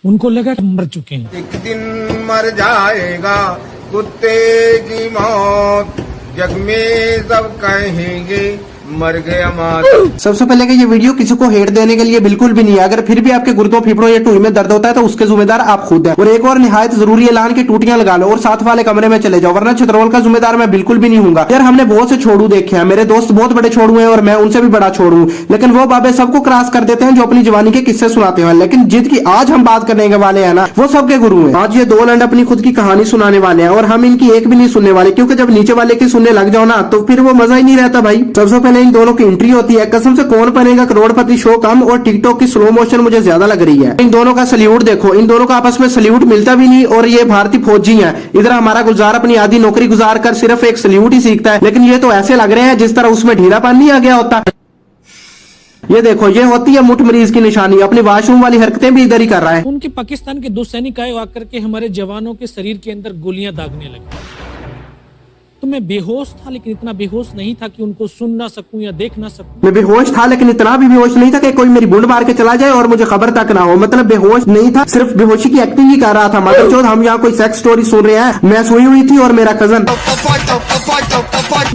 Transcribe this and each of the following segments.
उनको लगा कि मर चुके हैं। एक दिन मर जाएगा कुत्ते की मौत, जग में सब कहेंगे मर गया मात। सबसे पहले कि ये वीडियो किसी को हेट देने के लिए बिल्कुल भी नहीं है। अगर फिर भी आपके गुर्दों, फेफड़ों या टूई में दर्द होता है तो उसके जिम्मेदार आप खुद हैं। और एक और निहायत जरूरी ऐलान की टूटियां लगा लो और साथ वाले कमरे में चले जाओ, वरना छतरौल का जिम्मेदार मैं बिल्कुल भी नहीं हूँगा। यार हमने बहुत से छोड़ू देखे हैं, मेरे दोस्त बहुत बड़े छोड़ू हैं और मैं उनसे भी बड़ा छोड़ू, लेकिन वो बाबे सबको क्रॉस कर देते हैं जो अपनी जवानी के किस्से सुनाते हैं। लेकिन जिनकी आज हम बात करने वाले हैं ना, वो सबके गुरु हैं। आज ये दो लंड अपनी खुद की कहानी सुनाने वाले हैं और हम इनकी एक भी नहीं सुनने वाले, क्योंकि जब नीचे वाले की सुनने लग जाओ ना तो फिर वो मजा ही नहीं रहता भाई। सबसे पहले इन दोनों की एंट्री होती है। कसम से कौन बनेगा करोड़पति शो कम और टिकटॉक की स्लो मोशन मुझे ज्यादा लग रही है। इन दोनों का सल्यूट देखो, इन दोनों का आपस में सल्यूट मिलता भी नहीं। और ये भारतीय फौजी हैं, इधर हमारा गुलजार अपनी आधी नौकरी गुजार कर सिर्फ एक सल्यूट ही सीखता है, लेकिन ये तो ऐसे लग रहे हैं जिस तरह उसमें ढीलापन नहीं आ गया होता। ये देखो, ये होती है मुठ मरीज की निशानी, अपनी वॉशरूम वाली हरकतें भी इधर ही कर रहा है। उनके पाकिस्तान के 2 सैनिक आए आकर के हमारे जवानों के शरीर के अंदर गोलियां दागने लगे। तो मैं बेहोश था, लेकिन इतना बेहोश नहीं था कि उनको सुन ना सकूं या देख ना सकूं। मैं बेहोश था, लेकिन इतना भी बेहोश नहीं था कि कोई मेरी बूंद मार के चला जाए और मुझे खबर तक ना हो। मतलब बेहोश नहीं था, सिर्फ बेहोशी की एक्टिंग ही कर रहा था। मगर जो हम यहाँ कोई सेक्स स्टोरी सुन रहे हैं, मैं सोई हुई थी और मेरा कजन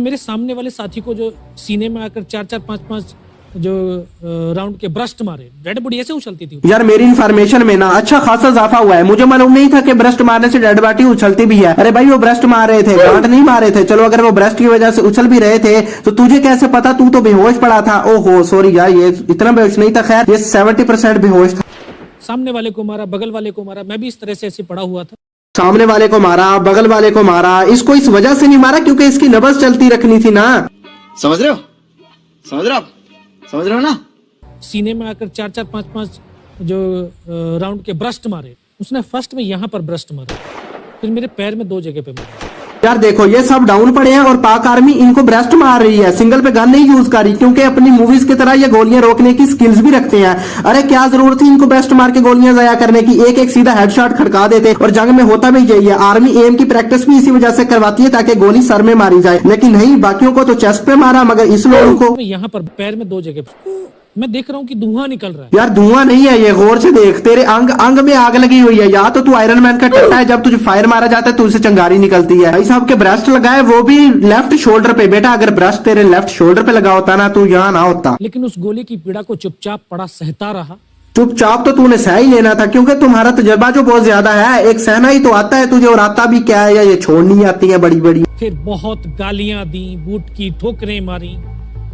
मेरे सामने वाले साथी को जो सीने में आकर 4-4, 5-5 जो राउंड के ब्रस्ट मारे, डेड बॉडी ऐसे उछलती थी। यार मेरी इन्फॉर्मेशन में ना अच्छा खासा इजाफा हुआ है। मुझे मालूम नहीं था कि ब्रस्ट मारने से डेड बॉडी उछलती भी है। अरे भाई वो ब्रस्ट मार रहे थे, गांठ नहीं मारे थे। चलो अगर वो ब्रस्ट की वजह से उछल भी रहे थे तो तुझे कैसे पता, तू तो बेहोश पड़ा था। ओहो सॉरी यार, ये इतना बेहोश नहीं था। खैर ये 70% बेहोश था। सामने वाले को मारा, बगल वाले को मारा, मैं भी इस तरह से ऐसे पड़ा हुआ था। सामने वाले को मारा, बगल वाले को मारा। इसको इस वजह से नहीं मारा क्योंकि इसकी नब्ज चलती रखनी थी ना। समझ रहे हो, समझ रहे हो आप, समझ रहे हो ना। सीने में आकर 4-4, 5-5 जो राउंड के ब्रस्ट मारे। उसने फर्स्ट में यहाँ पर ब्रस्ट मारा, फिर मेरे पैर में 2 जगह पे मारा। यार देखो ये सब डाउन पड़े हैं और पाक आर्मी इनको ब्रेस्ट मार रही है। सिंगल पे गन नहीं यूज कर रही, क्योंकि अपनी मूवीज की तरह ये गोलियां रोकने की स्किल्स भी रखते हैं। अरे क्या जरूरत थी इनको ब्रेस्ट मार के गोलियां जाया करने की, एक एक सीधा हेडशॉट खड़का देते। और जंग में होता भी यही है, आर्मी एम की प्रैक्टिस भी इसी वजह से करवाती है ताकि गोली सर में मारी जाए। लेकिन नहीं, बाकियों को तो चेस्ट पे मारा, मगर इस लोगों को यहाँ पर पैर में 2 जगह पे। मैं देख रहा हूँ कि धुआं निकल रहा है। यार धुआं नहीं है ये, गौर से देख, तेरे अंग अंग में आग लगी हुई है। या तो तू आयरन मैन का टट्टा है, जब तुझे फायर मारा जाता है तो उसे चिंगारी निकलती है। भाई साहब के ब्रेस्ट लगाए, वो भी लेफ्ट शोल्डर पे। बेटा अगर ब्रेस्ट तेरे लेफ्ट शोल्डर पे लगा होता ना, तू यहाँ ना होता। लेकिन उस गोली की पीड़ा को चुपचाप पड़ा सहता रहा। चुपचाप तो तूने सह ही लेना था, क्योंकि तुम्हारा तजर्बा जो बहुत ज्यादा है। एक सहना ही तो आता है तुझे, और आता भी क्या है, या ये छोड़नी आती है बड़ी बड़ी। फिर बहुत गालियां दी, बूट की ठोकरें मारी।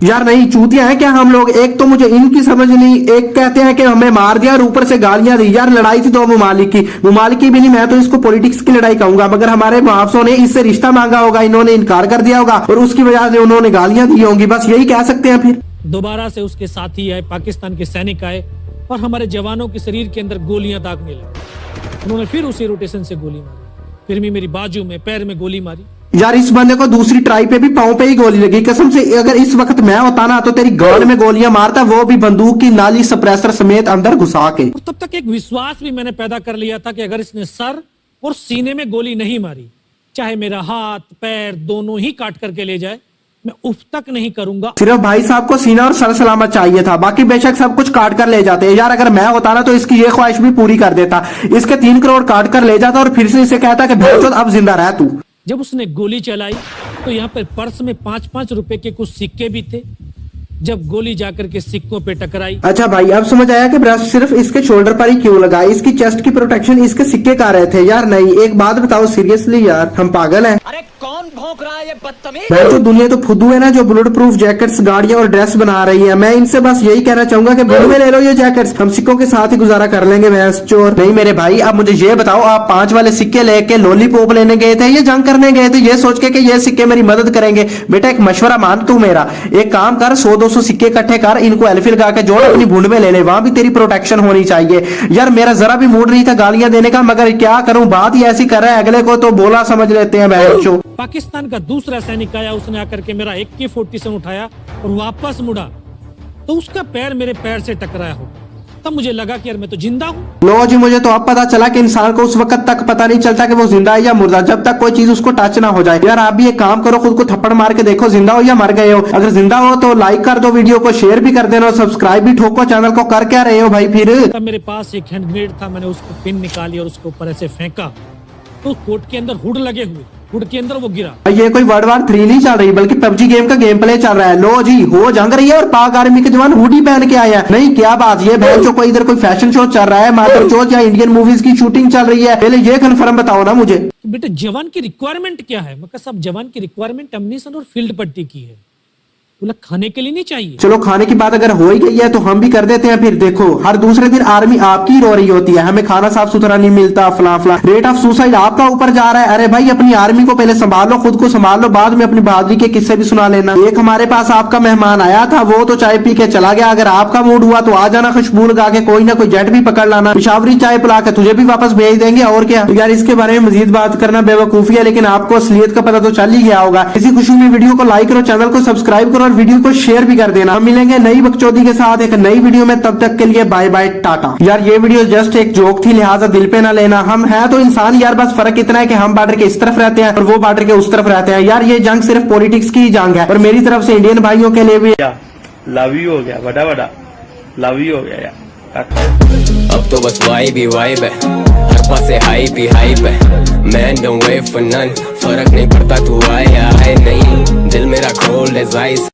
यार नहीं, चूतिया है क्या हम लोग। एक तो मुझे इनकी समझ नहीं, एक कहते हैं कि हमें मार दिया और ऊपर से गालियां दी। यार लड़ाई थी 2 ममालिक की, ममालिक की भी नहीं, मैं तो इसको पॉलिटिक्स की लड़ाई कहूंगा। मगर हमारे मुआवजों ने इससे रिश्ता मांगा होगा, इन्होंने इनकार कर दिया होगा और उसकी वजह से उन्होंने गालियां दी होंगी। बस यही कह सकते हैं। फिर दोबारा से उसके साथी आए, पाकिस्तान के सैनिक आए और हमारे जवानों के शरीर के अंदर गोलियां दागने लगे। उन्होंने फिर उसी रोटेशन से गोली मारी, फिर भी मेरी बाजू में, पैर में गोली मारी। यार इस बंदे को दूसरी ट्राई पे भी पांव पे ही गोली लगी। कसम से अगर इस वक्त मैं होता ना तो तेरी गांड में गोलियां मारता, वो भी बंदूक की नाली सप्रेसर समेत अंदर घुसा के। और तब तक एक विश्वास भी मैंने पैदा कर लिया था कि अगर इसने सर और सीने में गोली नहीं मारी, चाहे मेरा हाथ पैर दोनों ही काट करके ले जाए, मैं उफ तक नहीं करूंगा। सिर्फ भाई साहब को सीना और सर सलामत चाहिए था, बाकी बेशक सब कुछ काट कर ले जाते। यार अगर मैं होता ना तो इसकी ये ख्वाहिश भी पूरी कर देता, इसके 3 करोड़ काट कर ले जाता और फिर से इसे कहता कि भैंचोद अब जिंदा रह तू। जब उसने गोली चलाई तो यहाँ पर पर्स में 5-5 रुपए के कुछ सिक्के भी थे। जब गोली जाकर के सिक्कों पे टकराई। अच्छा भाई अब समझ आया कि ब्रस्ट सिर्फ इसके शोल्डर पर ही क्यों लगा। इसकी चेस्ट की प्रोटेक्शन इसके सिक्के का रहे थे। यार नहीं, एक बात बताओ सीरियसली यार, हम पागल हैं? अरे कौन भौंक रहा है ये बदतमीज? मैं तो दुनिया तो फुद्दू है ना जो बुलेट प्रूफ जैकेट्स, गाड़ियां और ड्रेस बना रही है। मैं इनसे बस यही कहना चाहूंगा कि बुल में ले लो ये जैकेट्स, हम सिक्कों के साथ ही गुजारा कर लेंगे। भैंस चोर नहीं मेरे भाई। अब मुझे ये बताओ, आप 5 वाले सिक्के लेके लॉलीपॉप लेने गए थे या जंग करने गए थे ये सोच के कि ये सिक्के मेरी मदद करेंगे? बेटा एक मशवरा मान तू मेरा, एक काम कर, 100-200 सिक्के इकट्ठे कर, इनको एल्फी लगा के जोड़, अपनी भूंड में ले ले, वहां भी तेरी प्रोटेक्शन होनी चाहिए। यार मेरा जरा भी मूड नहीं था गालियां देने का, मगर क्या करूं, बात ही ऐसी कर रहा है, अगले को तो बोला समझ लेते हैं बहनचोद। पाकिस्तान का दूसरा सैनिक आया, उसने आकर के मेरा AK-47 उठाया और वापस मुड़ा तो उसका पैर मेरे पैर से टकराया हो। तब मुझे लगा कि यार मैं तो जिंदा हूँ। लो जी, मुझे तो अब पता चला कि इंसान को उस वक्त तक पता नहीं चलता कि वो जिंदा है या मुर्दा, जब तक कोई चीज उसको टच ना हो जाए। यार आप भी एक काम करो, खुद को थप्पड़ मार के देखो जिंदा हो या मर गए हो। अगर जिंदा हो तो लाइक कर दो वीडियो को, शेयर भी कर देना और सब्सक्राइब भी ठोको चैनल को। कर क्या रहे हो भाई फिर? तब मेरे पास एक हैंड ग्रेनेड था, मैंने उसको पिन निकाली और उसके ऊपर ऐसे फेंका तो कोर्ट के अंदर हुड लगे हुए, हुड के अंदर वो गिरा। ये कोई वर्ल्ड वार 3 नहीं चल रही, बल्कि पबजी गेम का गेम प्ले चल रहा है। लो जी, हो जंग रही है और पाक आर्मी के जवान हुडी पहन के आए हैं। नहीं क्या बात, ये बहन जो कोई इधर कोई फैशन शो चल रहा है, मादर चौथ या इंडियन मूवीज की शूटिंग चल रही है? पहले ये कन्फर्म बताओ ना मुझे। बेटे जवान की रिक्वायरमेंट क्या है? मैं सब जवान की रिक्वायरमेंट अम्यूनिशन और फील्ड पट्टी की है, बोला खाने के लिए नहीं चाहिए। चलो खाने की बात अगर हो ही गई है तो हम भी कर देते हैं फिर। देखो हर दूसरे दिन आर्मी आपकी रो रही होती है, हमें खाना साफ सुथरा नहीं मिलता, फला फला, रेट ऑफ सुसाइड आपका ऊपर जा रहा है। अरे भाई अपनी आर्मी को पहले संभाल लो, खुद को संभाल लो, बाद में अपनी बहादुरी के किस्से भी सुना लेना। एक हमारे पास आपका मेहमान आया था, वो तो चाय पी के चला गया। अगर आपका मूड हुआ तो आ जाना, खुशबू लगा के कोई ना कोई जेट भी पकड़ लाना, पिशावरी चाय पिला के तुझे भी वापस भेज देंगे। और क्या यार, इसके बारे में मजीद बात करना बेवकूफी है, लेकिन आपको असलियत का पता तो चल ही गया होगा। इसी खुशी में वीडियो को लाइक करो, चैनल को सब्सक्राइब करो और वीडियो को शेयर भी कर देना। हम मिलेंगे नई बकचोदी के साथ एक नई वीडियो में, तब तक के लिए बाय बाय टाटा। यार ये वीडियो जस्ट एक जोक थी, लिहाजा दिल पे ना लेना। हम हैं तो इंसान यार, बस फर्क इतना है कि हम बॉर्डर के इस तरफ रहते हैं और वो बॉर्डर के उस तरफ रहते हैं। यार ये जंग सिर्फ पॉलिटिक्स की ही जंग है और मेरी तरफ से इंडियन भाइयों के लिए भी लव यू हो गया, बड़ा बड़ा लव यू हो गया यार। अब तो बस वाइब ही वाइब है, हर पासे हाइप ही हाइप है। Man don't wait for none, फर्क नहीं पड़ता तू आए या आए नहीं, दिल मेरा कोल्ड एज आइस।